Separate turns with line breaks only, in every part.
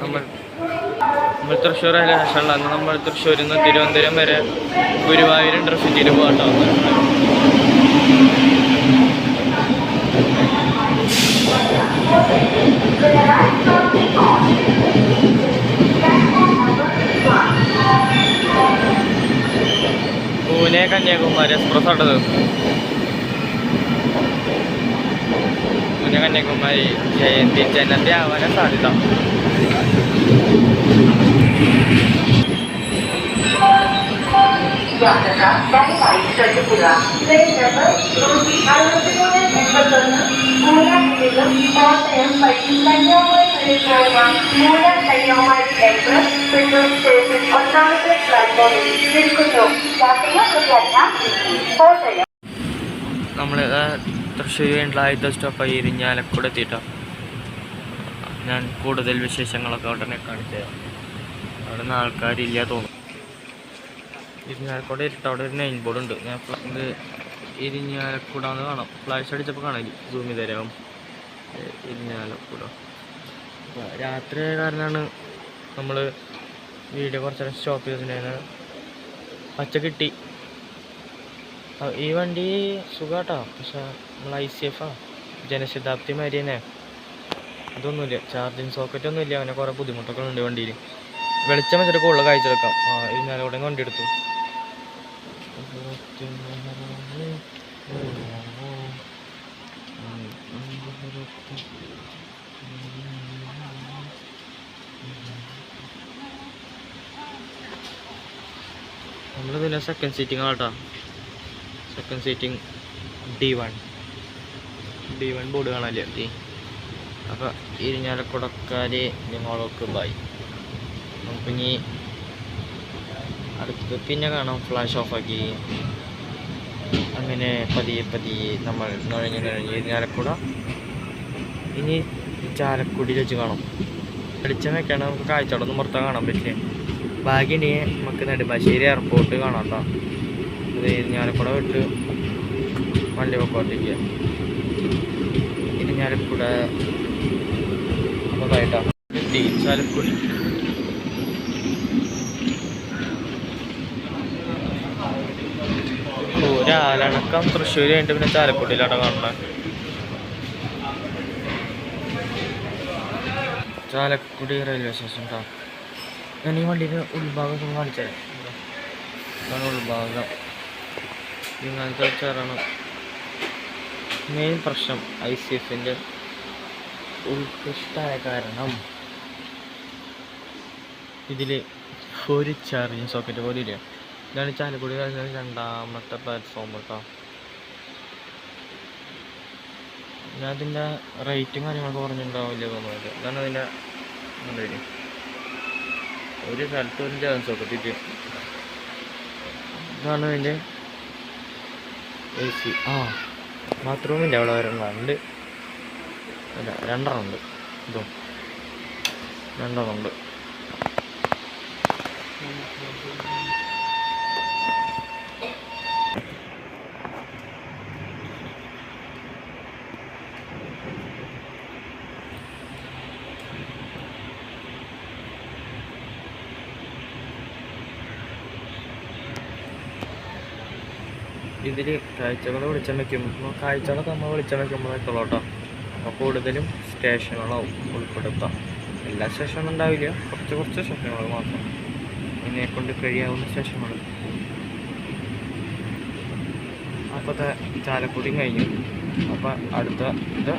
നമ്മൾ തൃശ്ശൂർ റെയിൽവേ സ്റ്റേഷനിലാണ്. നമ്മൾ തൃശ്ശൂരിൽ നിന്ന് തിരുവനന്തപുരം വരെ ഗുരുവായൂർ ഇൻ്റർസിറ്റിയിൽ പോകട്ടോ. പൂനെ കന്യാകുമാരി എക്സ്പ്രസ് ആട്ടത്. പൂനെ കന്യാകുമാരി ജനത്തെ ആവാനാണ് സാധ്യത.
ദയവായി ശ്രദ്ധിക്കുക. ട്രെയിൻ നമ്പർ 6381 മൂലം നിന്നും കോട്ടയം വഴി കന്യാകുമാരി വരെ പോകുന്ന മൂലം കന്യാകുമാരി എക്സ്പ്രസ് പെട്രോൾ സ്റ്റേഷൻ ഒന്നാമത്തെ പ്ലാറ്റ്ഫോമിൽ നിൽക്കുന്നു. കോട്ടയം.
നമ്മൾ തൃശ്ശൂർ ആദ്യത്തെ സ്റ്റോപ്പായി ഇരിഞ്ഞാലക്കുട എത്തിയിട്ടോ. ഞാൻ കൂടുതൽ വിശേഷങ്ങളൊക്കെ ഉടനെ കാണിച്ചു തരാം. അവിടെ നിന്ന് ആൾക്കാരില്ല തോന്നും. ഇരിഞ്ഞാലക്കുട ഇരിട്ട് അവിടെ ഒരു നെയിൻ ബോർഡ് ഉണ്ട്. ഞാൻ ഇത് ഇരിഞ്ഞാലക്കുട എന്ന് കാണാം. ഫ്ലാഷ് അടിച്ചപ്പോൾ കാണാം, സൂമി തരാം. ഇരിഞ്ഞാലക്കുട രാത്രി കാരണമാണ് നമ്മൾ വീഡിയോ കുറച്ചേരം സ്റ്റോപ്പ് ചെയ്തിട്ടുണ്ടായിരുന്നു. പച്ച കിട്ടി. ഈ വണ്ടി സുഖാട്ടോ, പക്ഷെ നമ്മൾ ICF ജനശതാബ്ദി മാതിരി തന്നെ. ഇതൊന്നുമില്ല, ചാർജിങ് സോക്കറ്റ് ഒന്നും ഇല്ല. അങ്ങനെ കുറേ ബുദ്ധിമുട്ടൊക്കെ ഉണ്ട് വണ്ടിയിൽ. വെളിച്ചം വെച്ചിട്ട് കൂടുതൽ കാഴ്ചവെക്കാം. ഇരിഞ്ഞാലക്കുട വണ്ടി എടുത്തു. നമ്മളിതില്ല second seating auto. Second seating D1 board കാണാല്ലേ. അപ്പോൾ ഇരിഞ്ഞാലക്കുടക്കാർ ഞങ്ങളൊക്കെ ബൈ. നമുക്കിനി അടുത്തത് പിന്നെ കാണാം. ഫ്ലാഷ് ഓഫാക്കി അങ്ങനെ പതിയെ നമ്മൾ നുഴഞ്ഞ് ഇരിഞ്ഞാലക്കുട. ഇനി ചാലക്കുടിയിൽ വെച്ച് കാണാം. വെളിച്ചം വെക്കാണ് നമുക്ക് കാഴ്ചകളൊന്നും പുറത്ത് കാണാൻ പറ്റില്ല. ഭാഗ്യമുണ്ടെങ്കിൽ നമുക്ക് നെടുമ്പാശ്ശേരി എയർപോർട്ട് കാണാം കേട്ടോ. അത് ഇരിഞ്ഞാലക്കുട വിട്ട് വണ്ടി പൊക്കോട്ടിരിക്കുക. ഇരിഞ്ഞാലക്കുട അപ്പോൾ കേട്ടോ എത്തി ചാലക്കുടി. ഒരാലണക്കം തൃശ്ശൂർ കഴിഞ്ഞിട്ട് പിന്നെ ചാലക്കുടിയിലാണ് കാണുന്നത്. ചാലക്കുടി റെയിൽവേ സ്റ്റേഷൻ കേട്ടോ. ഞാൻ ഈ വണ്ടിയുടെ ഉൾഭാഗം കാണിച്ചത്. ഇതാണ് ഉൾഭാഗം. ഇങ്ങനത്തെ വെച്ചാറാണ് മെയിൻ പ്രശ്നം. ICFൻ്റെ ഉത്കൃഷ്ടമായ കാരണം ഇതിൽ ഒരു ചാർജിങ് സോക്കറ്റ് പോലും ഇല്ല. ഇതാണ് ചാലക്കുടി രണ്ടാമത്തെ പ്ലാറ്റ്ഫോം കേട്ടോ. ഞാൻ അതിൻ്റെ റേറ്റും കാര്യങ്ങളൊക്കെ പറഞ്ഞിട്ടുണ്ടാവില്ല തോന്നുന്നത്. ഇതാണ് അതിൻ്റെ എന്തായാലും ഒരു സ്ഥലത്ത് ഒരു ചാർജിങ് സോക്കറ്റ് ഇല്ല. ഇതാണ് അതിൻ്റെ AC. ബാത്റൂമിൻ്റെ അവിടെ ഒരെണ്ണമുണ്ട്. അല്ല, രണ്ടെണ്ണം ഉണ്ട്. ഇതും രണ്ടെണ്ണം ഉണ്ട്. ഇതിൽ കാഴ്ചകൾ വെളിച്ചം വയ്ക്കുമ്പോൾ കാഴ്ചകളൊക്കെ നമ്മൾ വെളിച്ചം വയ്ക്കുമ്പോഴേക്കുള്ളൂ കേട്ടോ. അപ്പോൾ കൂടുതലും സ്റ്റേഷനുകളാവും ഉൾപ്പെടുത്താം. എല്ലാ സ്റ്റേഷനും ഉണ്ടാവില്ല, കുറച്ച് സ്റ്റേഷനുകൾ മാത്രം, ഇതിനെക്കൊണ്ട് കഴിയാവുന്ന സ്റ്റേഷനുകൾ. അപ്പോഴത്തെ ചാലക്കുടിയും കഴിഞ്ഞു. അപ്പോൾ അടുത്ത ഇത്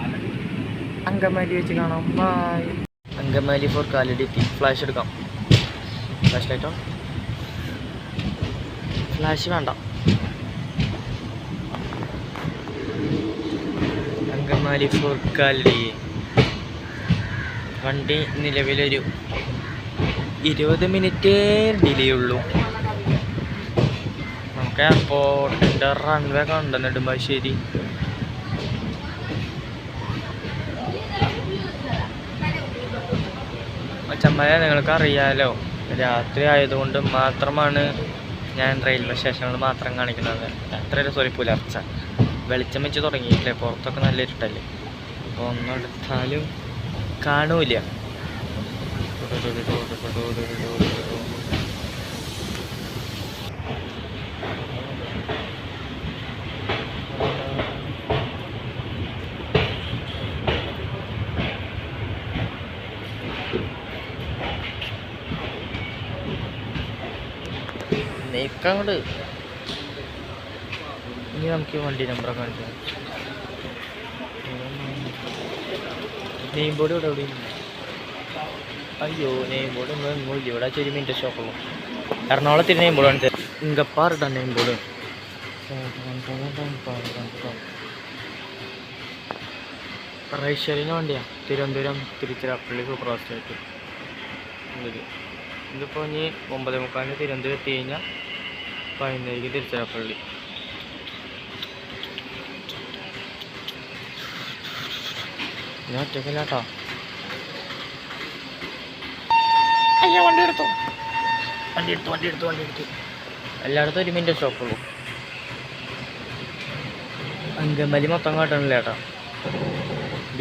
അങ്കമാലി വെച്ച് കാണാം. Bye. Angamaly for Kalady. Flash എടുക്കാം. ഫ്ലാഷ് ലൈറ്റോ? ഫ്ലാഷ് വേണ്ട. അങ്കമാലി ഫോർ കാലടി വണ്ടി നിലവിലൊരു 20 മിനിറ്റ് ഡിലേ ഉള്ളൂ. നമുക്ക് എയർപോർട്ടിൻ്റെ റൺവേ കണ്ട നെടുമ്പാശ്ശേരി. അച്ഛന്മാരെ നിങ്ങൾക്ക് അറിയാലോ, രാത്രി ആയതുകൊണ്ട് മാത്രമാണ് ഞാൻ റെയിൽവേ സ്റ്റേഷനുകൾ മാത്രം കാണിക്കുന്നത്. രാത്രിയല്ല, സോറി, പുലർച്ച. വെളിച്ചം വെച്ച് തുടങ്ങിയിട്ടില്ലേ, പുറത്തൊക്കെ നല്ല ഇരുട്ടല്ലേ. അപ്പോൾ ഒന്നെടുത്താലും കാണൂല. നീക്കങ്ങോട്ട് ഇനി നമുക്ക് ഈ വണ്ടി നമ്പറൊക്കെ കാണിച്ചു. നെയിം ബോർഡ് ഇവിടെ എവിടെയും അയ്യോ നെയിം ബോർഡ് ഒന്നും ഇല്ല. ഇവിടെ ചെറിയ മിനിറ്റ് ഷോപ്പുള്ളൂ. എറണാകുളത്തിന് നെയിം ബോർഡ് കാണിച്ചത് ഇങ്കപ്പാറിട്ടാണ് നെയിം ബോർഡ്. റൈശ്വരിന് വണ്ടിയാ തിരുവനന്തപുരം തിരുച്ചിറപ്പള്ളി സൂപ്പർ ഫാസ്റ്റായിട്ട്. ഇതിപ്പോൾ ഇനി 9:45 തിരുവനന്തപുരം എത്തി കഴിഞ്ഞാൽ 11:00 തിരുച്ചിറപ്പള്ളി. ഞാൻ ഒറ്റയ്ക്കല്ല കേട്ടോ. അയ്യോ വണ്ടി എടുത്തു. എല്ലായിടത്തും 1 മിനിറ്റ് സ്റ്റോപ്പുള്ളൂ. അങ്കമ്പലി മൊത്തം കാട്ടണില്ല ചേട്ടാ.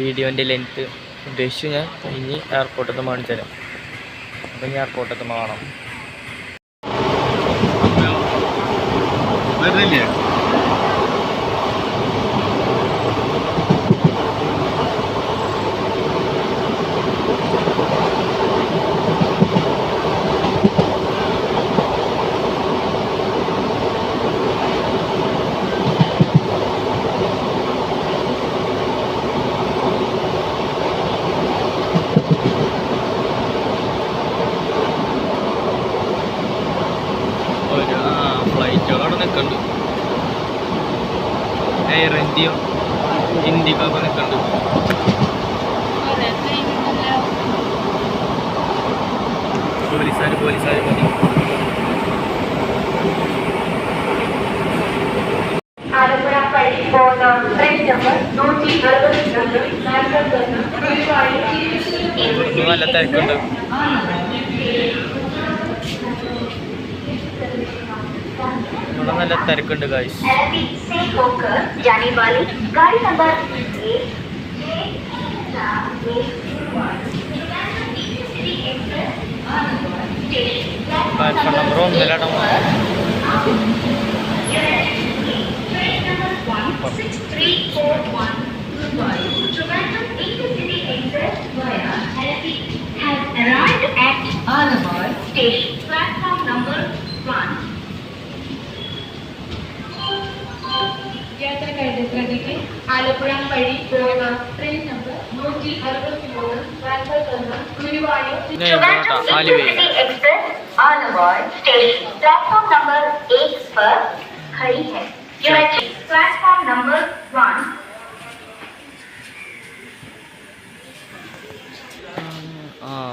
വീഡിയോൻ്റെ ലെങ്ത്ത് ഉദ്ദേശിച്ചു ഞാൻ ഇനി എയർപോർട്ടിൽ നിന്ന് കാണിച്ചു തരാം. അപ്പം ഇനി എയർപോർട്ടിൽ നിന്ന് കാണാം. ഫ്ലൈറ്റുകളവിടെ നിൽക്കുന്നുണ്ട്. എയർ ഇന്ത്യയും ഇന്ത്യക്കൊക്കെ നിൽക്കുന്നുണ്ട്. പോലീസുകാർ മതി.
ആലപ്പുഴ വഴി പോകുന്ന ട്രെയിൻ നമ്പർ 162
നല്ല തിരക്കുണ്ട്. ഇവിടെ നല്ല തിരക്കുണ്ട് ഗായ്സ്.
से होकर जाने वाली गाड़ी number
platform number 1
platform number 1. യാത്രക്കാരുടെ ശ്രദ്ധയ്ക്ക് ആലപ്പുഴ വഴി പോകുന്ന train number 163 Guruvayur express Alwaye station platform number 1 पर खड़ी है. Platform number 1.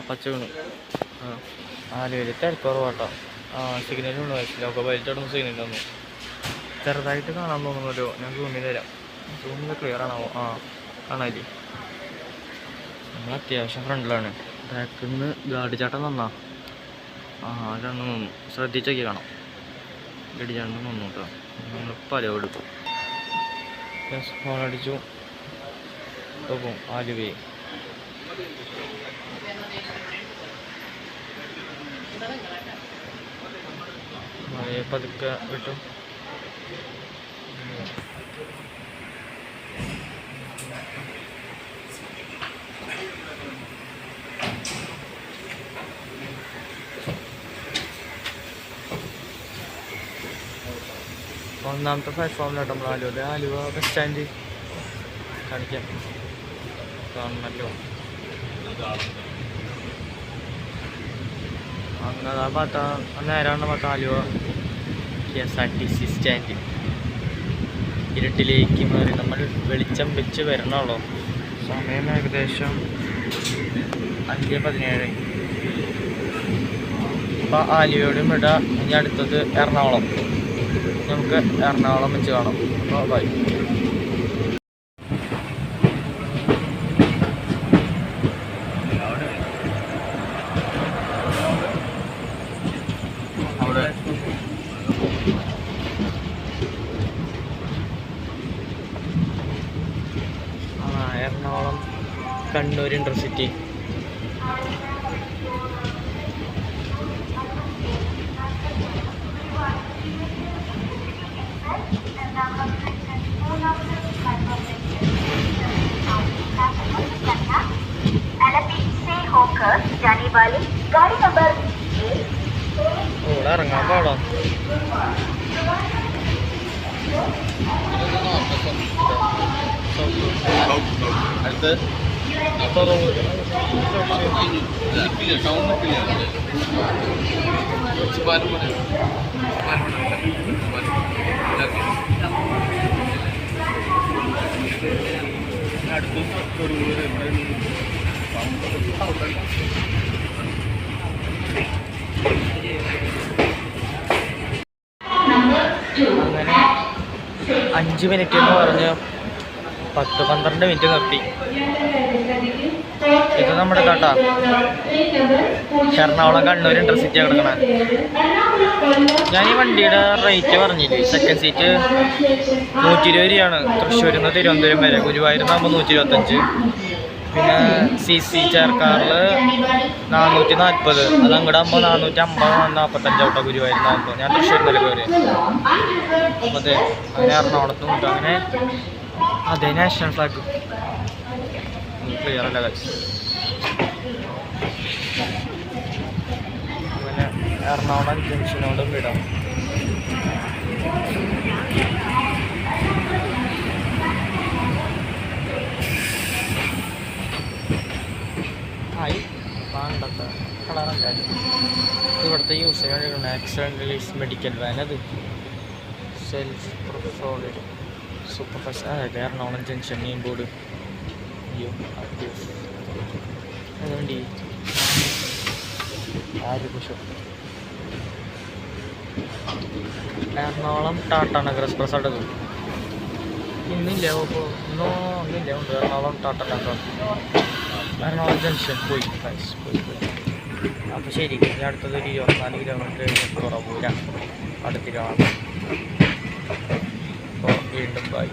പച്ചവീണ് ആലുവയിൽ തിരക്കുറവാട്ടോ. സിഗ്നൽ ഉണ്ട്. ലോക ബൈലിട്ടൊന്നും സിഗ്നൽ തന്നു. ചെറുതായിട്ട് കാണാൻ തോന്നുന്നല്ലോ. ഞാൻ സൂമിൽ തരാം. സൂമിൽ ക്ലിയർ ആണാവോ? കാണാല്ലേ. നമ്മൾ അത്യാവശ്യം ഫ്രണ്ടിലാണ്. ബാക്കിൽ നിന്ന് ഗാഡി ചാട്ടം തന്നാ അതാണ് നിന്നു. ശ്രദ്ധിച്ചൊക്കെ കാണാം. ഗാഡി ചാട്ടം നിന്നു കേട്ടോ. നമ്മൾ പല എടുക്കും. ഫോൺ അടിച്ചു പോകും. ആലുവേ മഴയെ പതുക്കെ വിട്ടു. ഒന്നാമത്തെ പ്ലാറ്റ്ഫോമിലോട്ട് നമ്മൾ ആലുവ ബസ് സ്റ്റാൻഡ് കാണിക്കാം. കാണണമല്ലോ. അങ്ങനെ ആ ഭാഗത്ത് നേരാണ് ഭാഗത്ത് ആലുവ KSRTC സ്റ്റാൻഡ്. ഇരുട്ടിലേക്ക് മാറി നമ്മൾ വെളിച്ചം വെച്ച് വരണുള്ളൂ. സമയം ഏകദേശം 5:17. അപ്പോൾ ആലുവയോടും ഇവിടെ ഇനി അടുത്തത് എറണാകുളം. നമുക്ക് എറണാകുളം വെച്ച് കാണാം. അപ്പോൾ ബൈ. എറണാകുളം കണ്ണൂർ ഇൻ്റർസിറ്റി
वाली गाड़ी नंबर
ഇവിടെ ഇറങ്ങാൻ പാടാ.
അടുത്ത്
അങ്ങനെ 5 മിനിറ്റ് എന്ന് പറഞ്ഞ് 10-12 മിനിറ്റ് നിർത്തി. ഇത് നമ്മുടെ കേട്ടാ എറണാകുളം കണ്ണൂർ ഇൻ്റർസിറ്റി കിടക്കണ. ഞാൻ ഈ വണ്ടിയുടെ റേറ്റ് പറഞ്ഞില്ലേ, സെക്കൻഡ് സീറ്റ് 120 രൂപയാണ് തൃശ്ശൂരിൽ നിന്ന് തിരുവനന്തപുരം വരെ. ഗുരുവായൂരിനാകുമ്പോൾ 125. പിന്നെ CC ചേർക്കാറിൽ 440. അത് അങ്ങോട്ട് ആകുമ്പോൾ 450-45 ഔട്ടോ ഗുരുവായൂരിനാകുമ്പോൾ. ഞാൻ തൃശ്ശൂരിൽ നിന്ന് കയറി. അപ്പോൾ അതെ അങ്ങനെ എറണാകുളത്തും ഉണ്ട്. അങ്ങനെ അതെ നാഷണൽ ഫ്ലാഗ് ക്ലിയർ അല്ല കഴിച്ചു. അങ്ങനെ എറണാകുളം ജംഗ്ഷനോട് വിടാം. ആയി പണ്ടത്തെ കളറല്ല ഇവിടുത്തെ യൂസ് ചെയ്യാൻ ആക്സിഡൻ്റ് റിലീസ് മെഡിക്കൽ വാൻ. അത് സെൽഫ് പ്രൊഫോൾഡ് സൂപ്പർ ഫാസ്റ്റ്. അതെ എറണാകുളം ജംഗ്ഷൻ മെയിൻ ബോർഡ്. അയ്യോ അതുകൊണ്ട് എറണാകുളം ടാറ്റ നഗർ എക്സ്പ്രസ് അടുക്കും. ഇന്നില്ല ഒന്നില്ല ഉണ്ട്. എറണാകുളം ടാറ്റ നഗർ എറണാകുളം ജംഗ്ഷൻ പോയി. അപ്പോൾ ശരി, ഇനി അടുത്തതൊരു 24 കിലോമീറ്റർ കുറവൂല അടുത്തിരാണ്. അപ്പോൾ വീണ്ടും ബൈ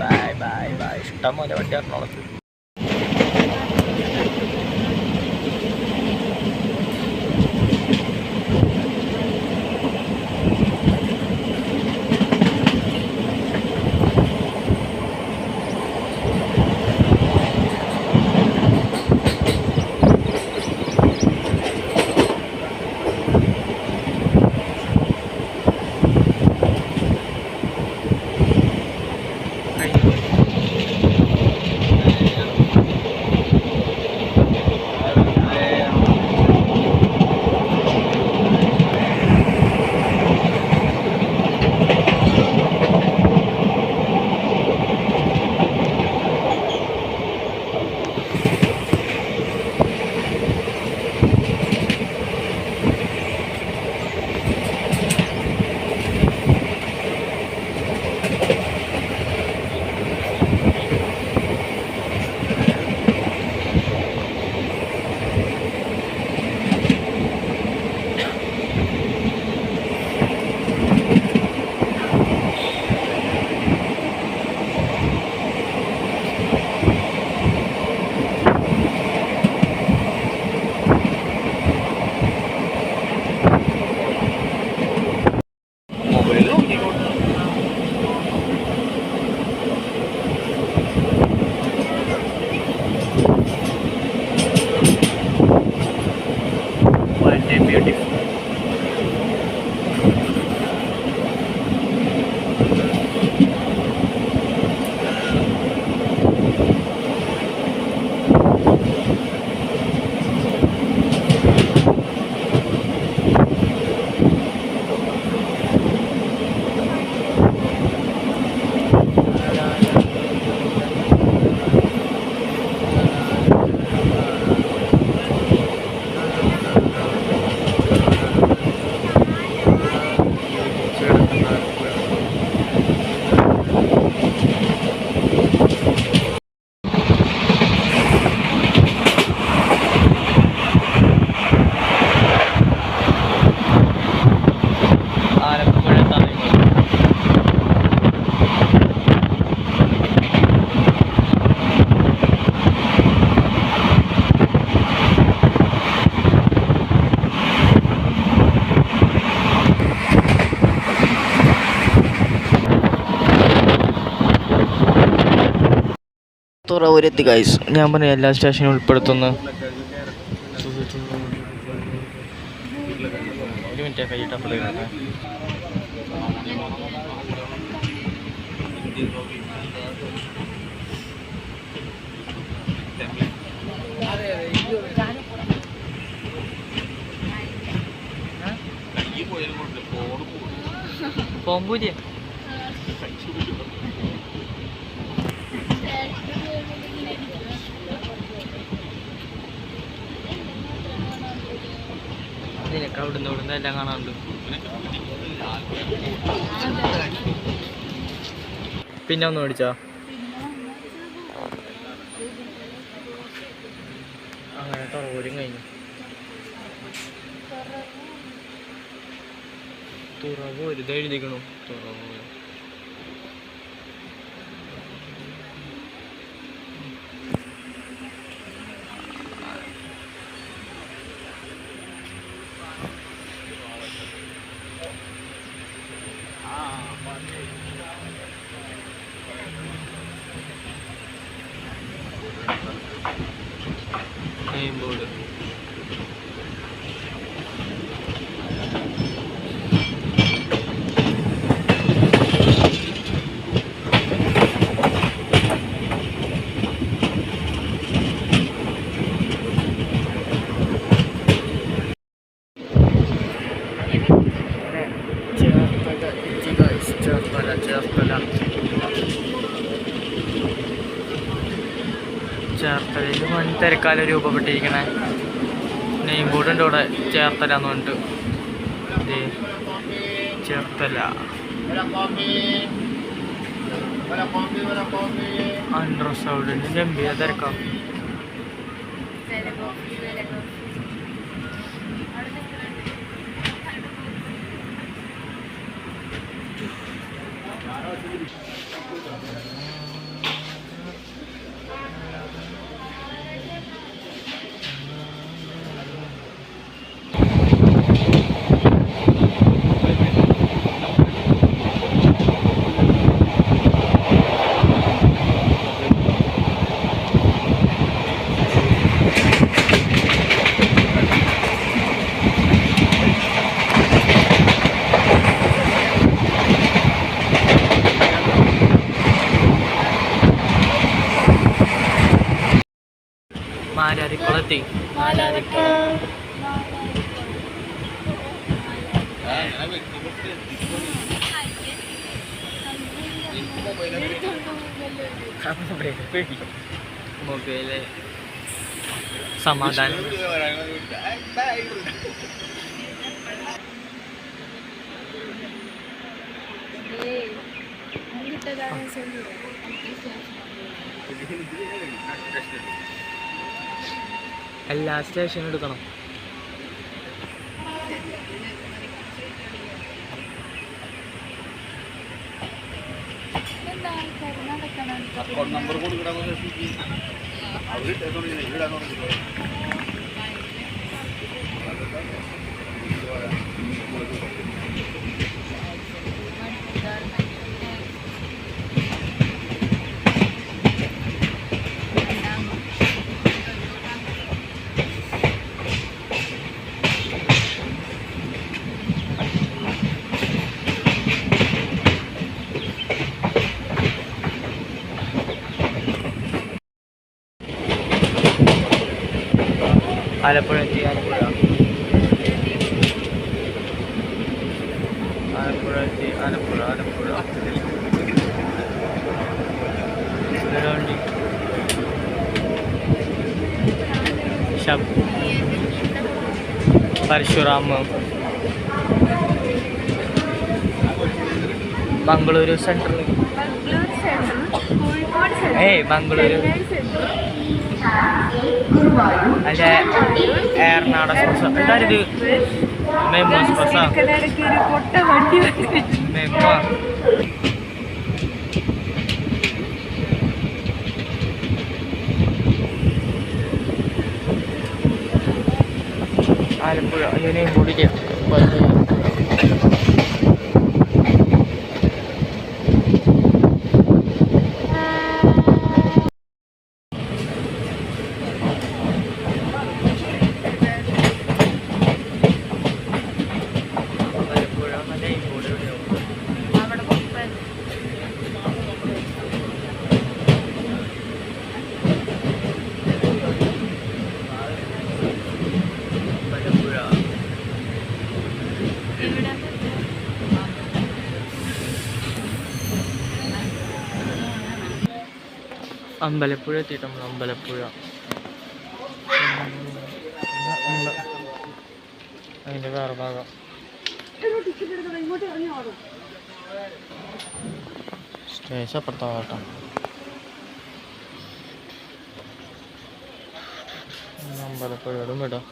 ബൈ ബൈ ബൈ. ഇഷ്ടം പോലെ വണ്ടി എറണാകുളത്ത്. തുറവൂരെത്തി ഗൈസ്. ഞാൻ പറഞ്ഞ എല്ലാ സ്റ്റേഷനും ഉൾപ്പെടുത്തുന്നു. ഒരു മിനിറ്റ് കൈയിട്ട് അപ്ലൈ ചെയ്യട്ടെ. പോമ്പൂരിയ നിനക്ക് അവിടുന്ന് എല്ലാം കാണാനുണ്ട്. പിന്നെ ഒന്ന് മേടിച്ചാ അങ്ങനെ തുറവൂരും കഴിഞ്ഞു. തുറവൂര് ഇത് എഴുതിക്കണു തുറവൂര്. നെയിം ബോർഡ് ചേർത്തലയിൽ വൻ തിരക്കാലം രൂപപ്പെട്ടിരിക്കണേ. നെയിം ബോർഡ് ഉണ്ട് ഇവിടെ ചേർത്തല എന്ന് പറഞ്ഞിട്ട്. ചേർത്തല അൺറിസർവ്ഡിന് ഗംഭീര തിരക്കാം. മാരാരിക്കുളത്തി മൊബൈല് സമാധാനം. എല്ലാ സ്റ്റേഷനും എടുക്കണം.
അക്കൗണ്ട് നമ്പർ കൊടുക്കണം.
ആലപ്പുഴ എത്തി. ആലപ്പുഴ എത്തി. ആലപ്പുഴ വണ്ടി പരശുറാം മംഗളൂരു സെൻട്രൽ. മംഗളൂരു അല്ല എറണാകുളം എക്സ്പ്രസ്. എന്തായാലും മെമ്മോ എക്സ്പ്രസ്സാ. മെമ്മോ ആലപ്പുഴ അതിനെയും കൂടിയിട്ട് അമ്പലപ്പുഴ എത്തിയിട്ട് നമ്മൾ അമ്പലപ്പുഴ അതിൻ്റെ വേറെ ഭാഗം സ്റ്റേഷൻ അപ്പുറത്താകട്ടോ. അമ്പലപ്പുഴയോടും വിടാം.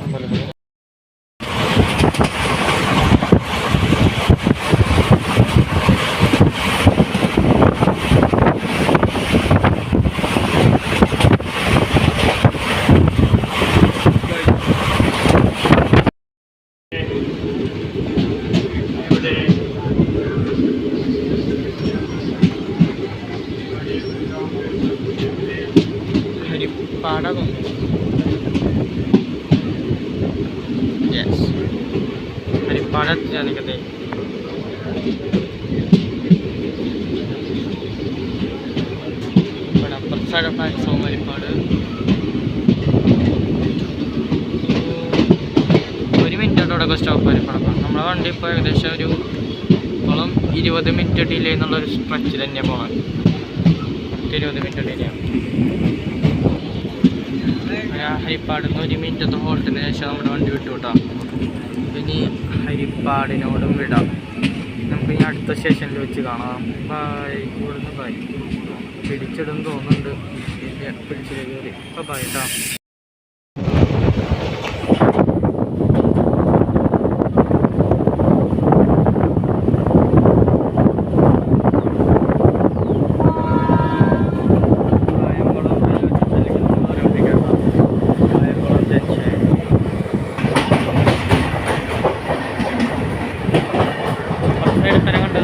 അമ്പലപ്പുഴ ഹരിപ്പാടാകും. യെസ്, ഹരിപ്പാട് എത്തിയാണിക്കട്ടെ. ഇവിടെ അപ്പുറത്തെ സൈഡ് പ്ലാറ്റ്ഫോം ഹരിപ്പാട്. 1 മിനിറ്റ് അവിടെ സ്റ്റോപ്പ് ഹരിപ്പാടൊക്കെ. നമ്മളെ വണ്ടി ഇപ്പോൾ ഏകദേശം ഒരു 20 മിനിറ്റ് ഡിലേ എന്നുള്ളൊരു സ്ട്രെച്ചിൽ തന്നെ പോകണം. 20 മിനിറ്റ് ഡിലേയാണ്. ഹരിപ്പാടിൽ നിന്ന് 1 മിനിറ്റത്തെ ഹോൾട്ടിന് ശേഷം നമ്മുടെ വണ്ടി വിട്ടു കിട്ടാം. ഇനി ഹരിപ്പാടിനോടും വിടാം. നമുക്ക് ഇനി അടുത്ത സ്റ്റേഷനിൽ വെച്ച് കാണാം. ഇവിടുന്ന് ബൈ പിടിച്ചിടും തോന്നുന്നുണ്ട്. പിടിച്ചിട്ട് കയറി ഇപ്പോൾ ബൈ കേട്ടോ.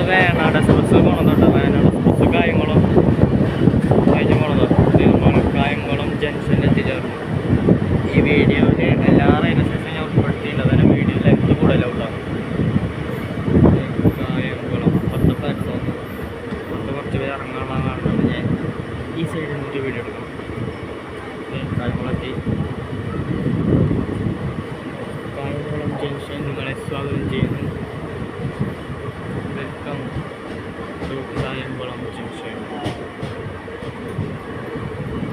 വയനാട് എക്സ്പ്രസ് പോകണമെന്നുണ്ട്. വയനാട് എക്സ്പ്രസ് കായംകുളം കഴിഞ്ഞ് പോകണത്. കായംകുളം ജംഗ്ഷനിൽ എത്തിച്ചേർന്നു. ഈ വീഡിയോയിൽ എല്ലാ റെയിൽവേ സ്റ്റേഷനും ഞാൻ ഉൾപ്പെടുത്തിയിട്ടുണ്ട്. അതിന് വീഡിയോ ലെങ്ത് കൂടുതലാവും. കായംകുളം 10 പ്ലാറ്റ്ഫോം കുറച്ച് പേര് ഇറങ്ങാനുള്ള കാരണം ഞാൻ ഈ സൈഡിൽ നിന്നിട്ട് വീഡിയോ എടുക്കണം. കായംകുളം എത്തി. കായംകുളം ജംഗ്ഷൻ നിങ്ങളെ സ്വാഗതം ചെയ്യുന്നു. Welcome to Kayamkulam junction.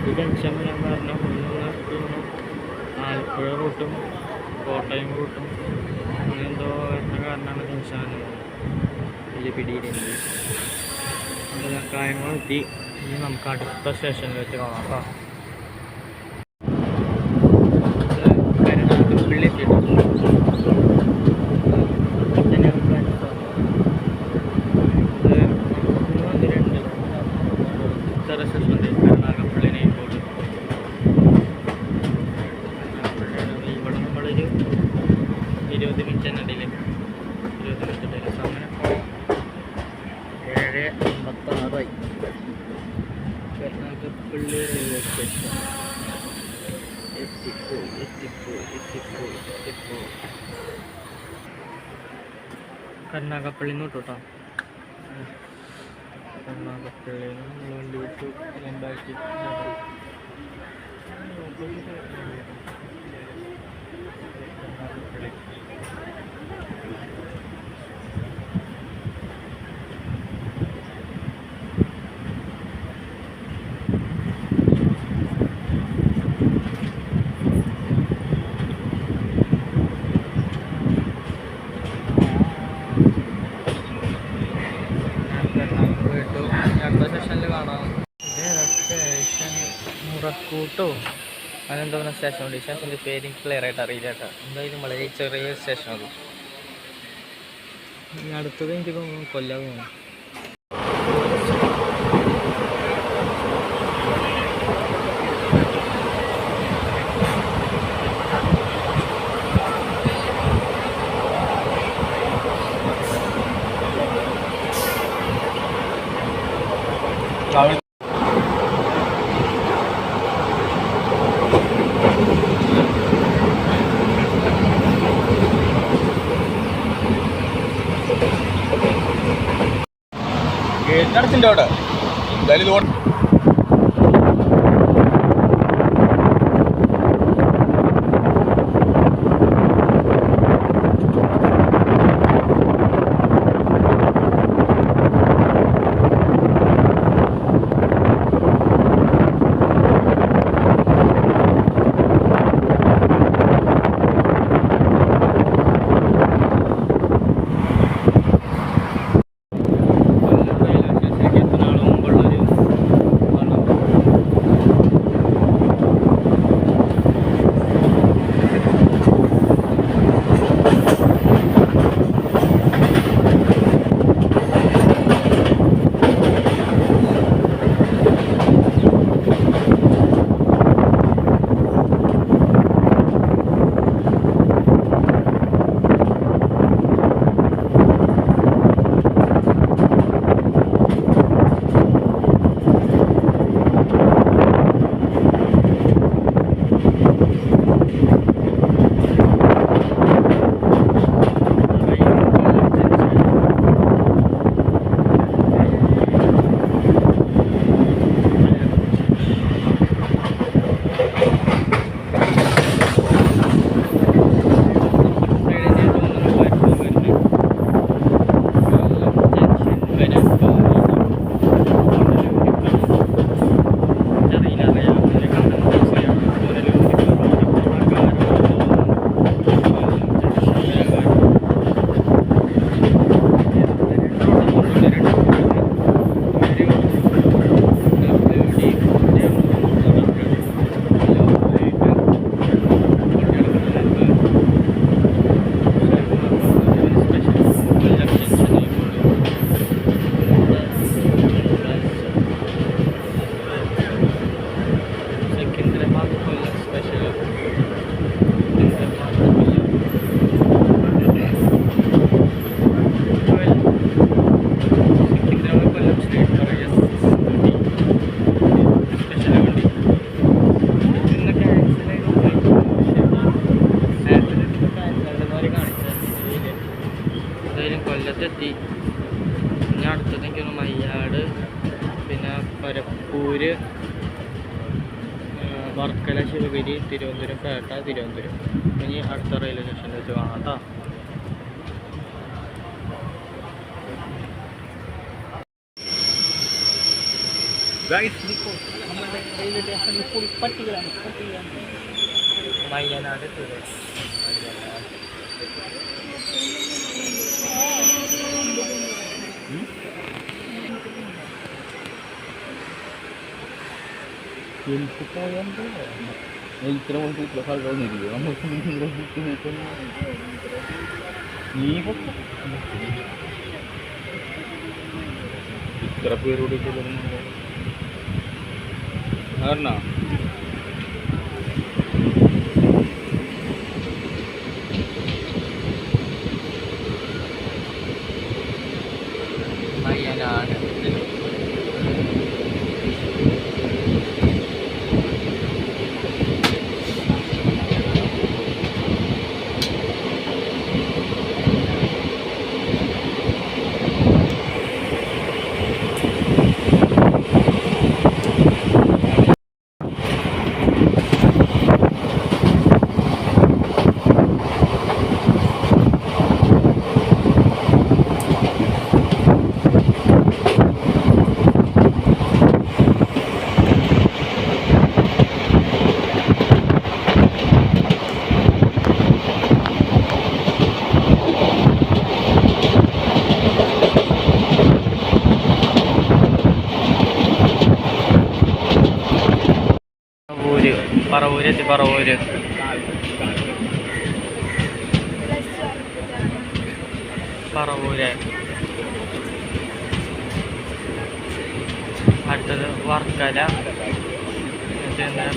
ഈ ജംഗ്ഷൻ ഞാൻ പറഞ്ഞ ആലപ്പുഴ റൂട്ടും കോട്ടയം റൂട്ടും അങ്ങനെ എന്തോ വരുന്ന കാരണമാണ് ജംഗ്ഷൻ വലിയ പിടിയിലുണ്ട്. കായംകുളം എത്തി. ഇനി നമുക്ക് അടുത്ത സ്റ്റേഷനിൽ വെച്ച് കാണാം കേട്ടോ. കരുനാഗപ്പള്ളി എത്തിയിട്ടുണ്ട്. കരുനാഗപ്പള്ളി നെയ്ക്കോട്. ഇവിടെ നമ്മളൊരു 20 മിനിറ്റ് തന്നെ ഡിലേ. 20 minute delay. സമയം ഇപ്പോൾ 7:56 കരുനാഗപ്പള്ളി റെയിൽവേ സ്റ്റേഷൻ എത്തിപ്പോ. കരുനാഗപ്പള്ളി നിന്ന് കേട്ടോ. കരുനാഗപ്പള്ളി നമ്മൾ വണ്ടി വിട്ടു. ബാക്കി കരുനാഗപ്പള്ളി അടുത്ത സ്റ്റേഷനിൽ കാണാം. സ്റ്റേഷൻ മുറക്കൂട്ടോ അങ്ങനെന്തോ പറഞ്ഞ സ്റ്റേഷനുണ്ട്. ഈ സ്റ്റേഷൻ്റെ പേര് ക്ലിയർ ആയിട്ട് അറിയില്ല കേട്ടോ. എന്തായാലും വളരെ ചെറിയ സ്റ്റേഷനത്. അടുത്തത് എനിക്ക് തോന്നുന്നു കൊല്ലം.
ഗേറ്റിനടുത്തിൻ്റെ അവിടെ
കൊല്ലത്തെത്തി. ഇനി അടുത്തതെനിക്കൊന്ന് മയ്യാട്, പിന്നെ പരപ്പൂര്, വർക്കല, ശിവഗിരി, തിരുവനന്തപുരം, പേട്ട, തിരുവനന്തപുരം. ഇനി അടുത്ത റെയിൽവേ സ്റ്റേഷനിൽ വെച്ച് കാണാം കേട്ടോ. മയ്യനാട്
ഇത്ര മണിക്കൂർ ആൾക്കാരൊന്നുമില്ല. നമ്മൾക്ക് നീ ഇത്ര പേരോട് കാരണം
മയ്യനാട് പറവൂരെത്തി. പറവൂര് പറവൂര്. അടുത്തത് വർക്കല,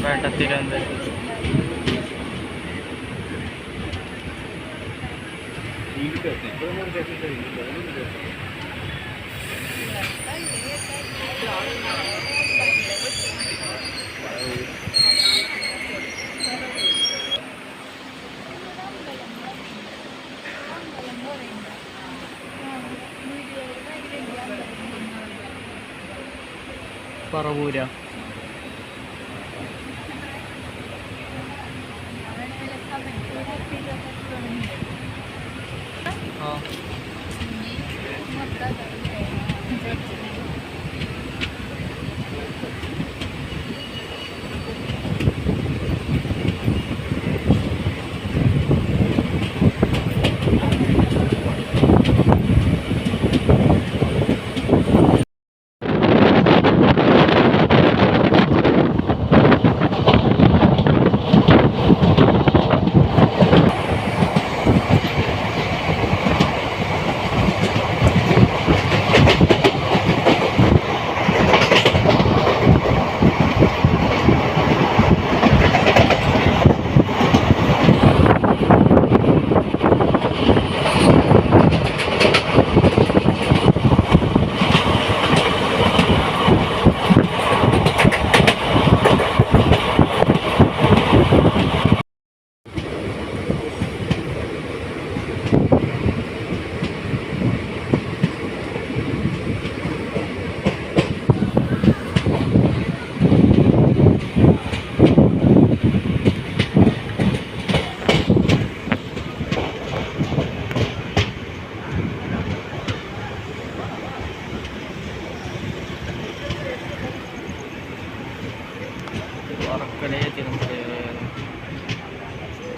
പേട്ട, തിരുവനന്തപുരം. പറവൂര. ആ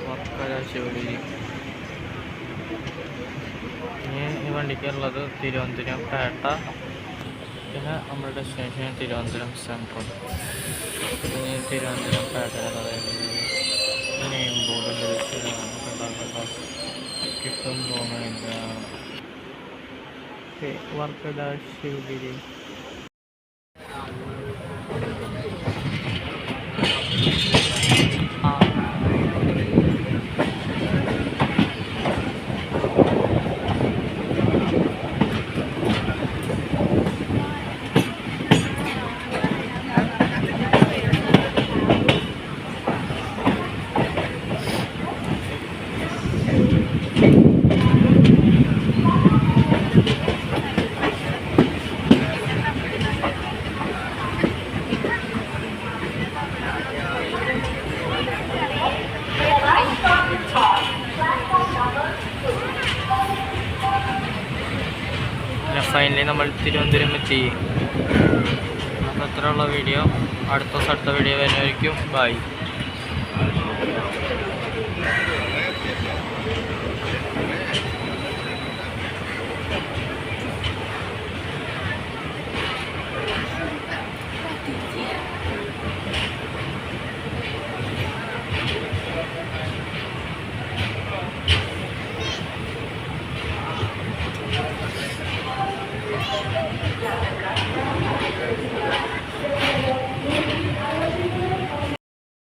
വർക്കല ശിവഗിരി. ഇനി ഈ വണ്ടിക്കുള്ളത് തിരുവനന്തപുരം പേട്ട, പിന്നെ നമ്മുടെ ഡെസ്റ്റിനേഷൻ തിരുവനന്തപുരം സെൻട്രൽ. ഇനി തിരുവനന്തപുരം പേട്ട നെയിം ബോർഡ് കിട്ടും തോന്നുന്നില്ല. വർക്കല ശിവഗിരി. ഫൈനലി നമ്മൾ തിരുവനന്തപുരം എത്തി. അപ്പോൾ അത്രയുള്ള വീഡിയോ. അടുത്ത വീഡിയോ വരുന്നതായിരിക്കും. ബൈ.